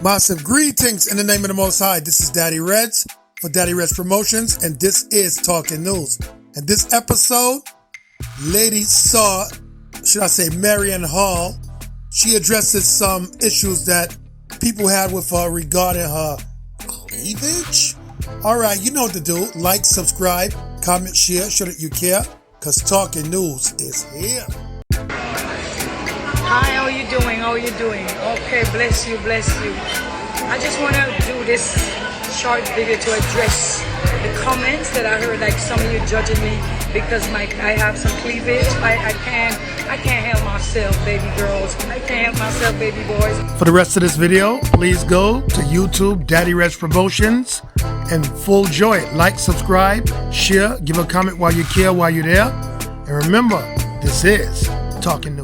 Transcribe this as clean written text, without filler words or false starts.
Massive greetings in the name of the Most High. This is Daddy Reds for Daddy Reds Promotions, and this is Talking News. And this episode, Lady Saw, should I say Marianne Hall, she addresses some issues that people had with her regarding her cleavage. Alright, you know what to do. Like, subscribe, comment, share, show that you care, because Talking News is here. Hi, how are you doing? Okay, bless you. I just want to do this short video to address the comments that I heard, like some of you judging me because I have some cleavage. I can't help myself, baby girls. I can't help myself, baby boys. For the rest of this video, please go to YouTube, Daddy Reds Promotions, and full enjoy it. Like, subscribe, share, give a comment while you care, while you're there. And remember, this is Talking News.